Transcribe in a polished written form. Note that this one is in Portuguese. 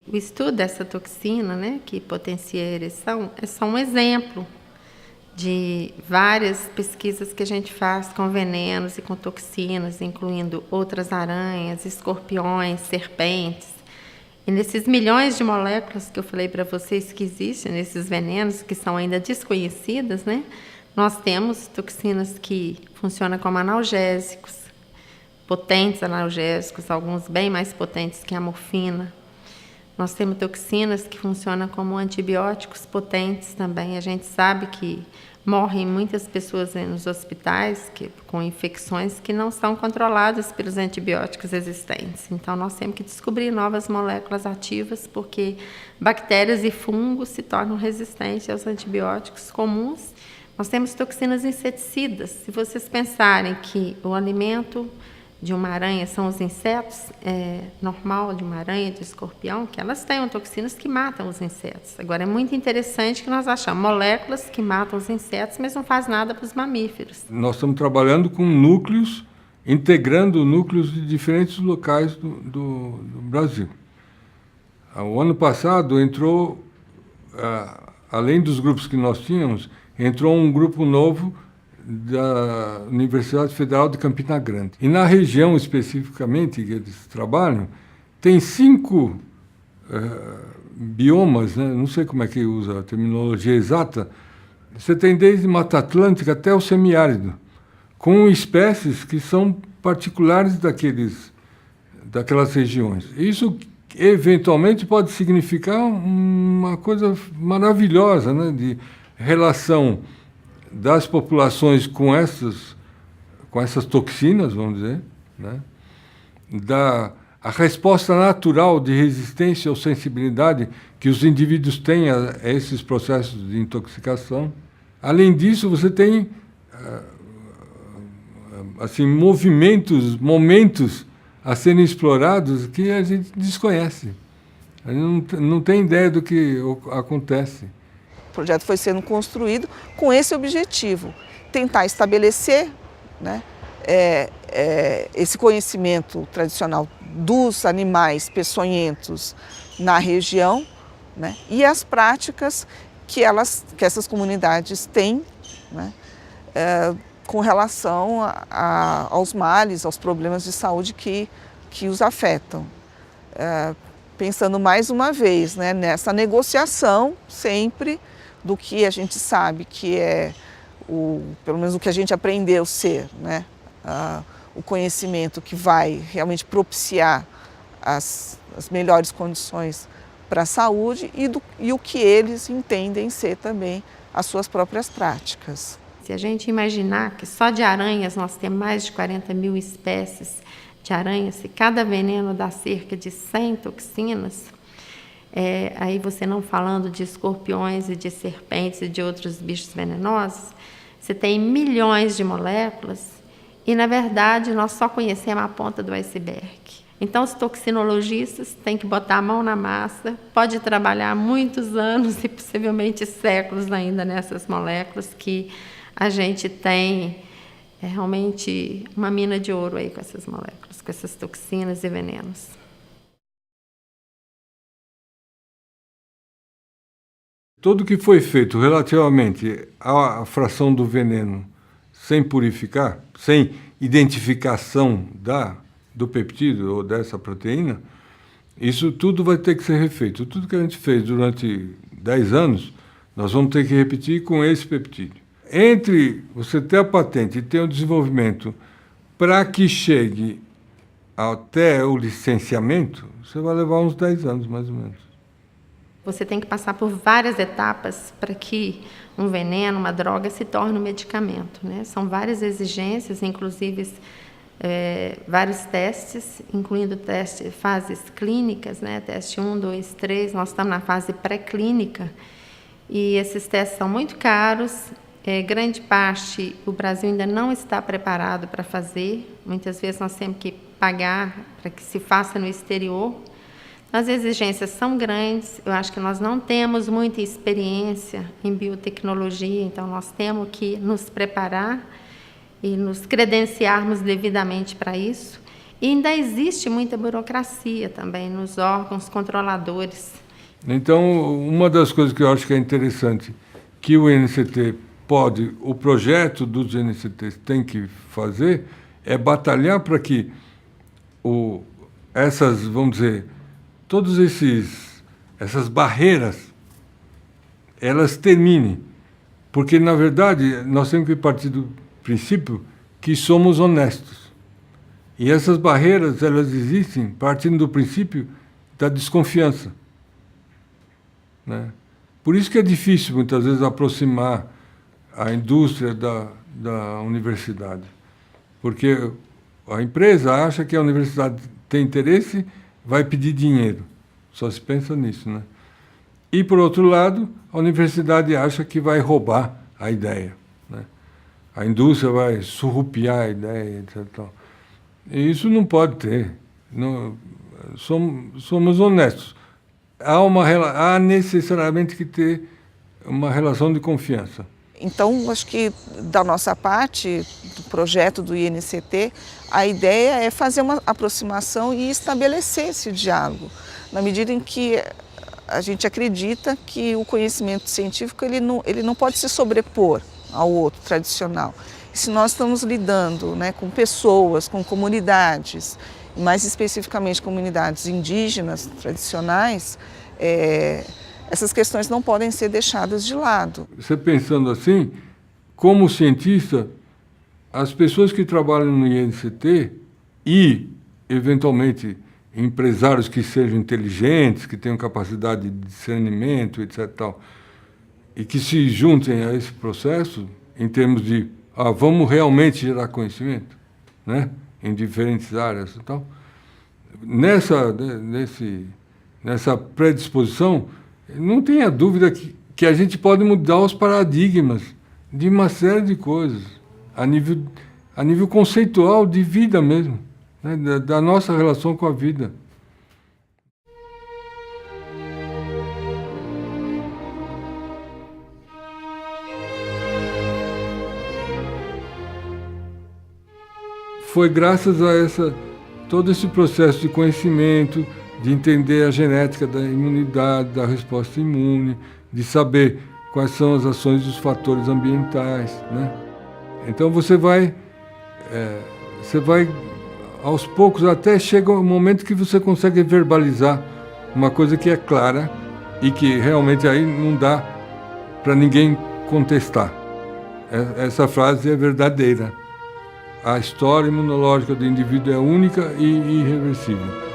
O estudo dessa toxina, né, que potencia a ereção, é só um exemplo de várias pesquisas que a gente faz com venenos e com toxinas, incluindo outras aranhas, escorpiões, serpentes. E nesses milhões de moléculas que eu falei para vocês que existem, nesses venenos que são ainda desconhecidas, né, nós temos toxinas que funcionam como analgésicos, potentes analgésicos, alguns bem mais potentes que a morfina. Nós temos toxinas que funcionam como antibióticos potentes também. A gente sabe que morrem muitas pessoas nos hospitais com infecções que não são controladas pelos antibióticos existentes. Então, nós temos que descobrir novas moléculas ativas, porque bactérias e fungos se tornam resistentes aos antibióticos comuns. Nós temos toxinas inseticidas. Se vocês pensarem que o alimento de uma aranha são os insetos, normal de uma aranha, de escorpião, que elas têm toxinas que matam os insetos. Agora, é muito interessante que nós achamos moléculas que matam os insetos, mas não faz nada para os mamíferos. Nós estamos trabalhando com núcleos, integrando núcleos de diferentes locais do Brasil. O ano passado entrou, além dos grupos que nós tínhamos, entrou um grupo novo da Universidade Federal de Campina Grande. E na região especificamente que eles trabalham, tem 5 biomas, né? Não sei como é que usa a terminologia exata. Você tem desde Mata Atlântica até o semiárido, com espécies que são particulares daquelas regiões. Isso eventualmente pode significar uma coisa maravilhosa, né? De relação das populações com essas toxinas, vamos dizer, né? A resposta natural de resistência ou sensibilidade que os indivíduos têm a esses processos de intoxicação. Além disso, você tem assim, momentos a serem explorados que a gente desconhece. A gente não tem ideia do que acontece. O projeto foi sendo construído com esse objetivo, tentar estabelecer, né, esse conhecimento tradicional dos animais peçonhentos na região, né, e as práticas que essas comunidades têm, né, com relação aos males, aos problemas de saúde que os afetam. Pensando mais uma vez, né, nessa negociação sempre do que a gente sabe que é, pelo menos o que a gente aprendeu ser, né, o conhecimento que vai realmente propiciar as melhores condições para a saúde e o que eles entendem ser também as suas próprias práticas. Se a gente imaginar que só de aranhas nós temos mais de 40 mil espécies de aranhas, se cada veneno dá cerca de 100 toxinas, aí você não falando de escorpiões e de serpentes e de outros bichos venenosos, você tem milhões de moléculas e, na verdade, nós só conhecemos a ponta do iceberg. Então, os toxinologistas têm que botar a mão na massa, pode trabalhar muitos anos e possivelmente séculos ainda nessas moléculas que a gente tem realmente uma mina de ouro aí com essas moléculas, com essas toxinas e venenos. Tudo que foi feito relativamente à fração do veneno sem purificar, sem identificação do peptídeo ou dessa proteína, isso tudo vai ter que ser refeito. Tudo que a gente fez durante 10 anos, nós vamos ter que repetir com esse peptídeo. Entre você ter a patente e ter o desenvolvimento para que chegue até o licenciamento, você vai levar uns 10 anos, mais ou menos. Você tem que passar por várias etapas para que um veneno, uma droga, se torne um medicamento, né? São várias exigências, inclusive vários testes, incluindo fases clínicas, né? Teste 1, 2, 3, nós estamos na fase pré-clínica, e esses testes são muito caros, grande parte o Brasil ainda não está preparado para fazer, muitas vezes nós temos que pagar para que se faça no exterior. As exigências são grandes, eu acho que nós não temos muita experiência em biotecnologia, então nós temos que nos preparar e nos credenciarmos devidamente para isso. E ainda existe muita burocracia também nos órgãos controladores. Então, uma das coisas que eu acho que é interessante, que o INCT pode, o projeto dos INCTs tem que fazer, é batalhar para que essas, vamos dizer, todos essas barreiras, elas terminem. Porque, na verdade, nós temos que partir do princípio que somos honestos. E essas barreiras, elas existem partindo do princípio da desconfiança, né? Por isso que é difícil, muitas vezes, aproximar a indústria da universidade. Porque a empresa acha que a universidade tem interesse, vai pedir dinheiro. Só se pensa nisso, né? E, por outro lado, a universidade acha que vai roubar a ideia, né? A indústria vai surrupiar a ideia, etc. E isso não pode ter. Não, somos honestos. Há necessariamente que ter uma relação de confiança. Então, acho que da nossa parte, do projeto do INCT, a ideia é fazer uma aproximação e estabelecer esse diálogo, na medida em que a gente acredita que o conhecimento científico ele não pode se sobrepor ao outro tradicional. E se nós estamos lidando, né, com pessoas, com comunidades, mais especificamente comunidades indígenas tradicionais, essas questões não podem ser deixadas de lado. Você pensando assim, como cientista, as pessoas que trabalham no INCT e, eventualmente, empresários que sejam inteligentes, que tenham capacidade de discernimento, etc., tal, e que se juntem a esse processo, em termos de, vamos realmente gerar conhecimento, né, em diferentes áreas e tal, nessa predisposição, não tenha dúvida que a gente pode mudar os paradigmas de uma série de coisas, a nível conceitual de vida mesmo, né, da nossa relação com a vida. Foi graças a todo esse processo de conhecimento, de entender a genética da imunidade, da resposta imune, de saber quais são as ações dos fatores ambientais, né? Então você vai aos poucos, até chega um momento que você consegue verbalizar uma coisa que é clara e que realmente aí não dá para ninguém contestar. Essa frase é verdadeira. A história imunológica do indivíduo é única e irreversível.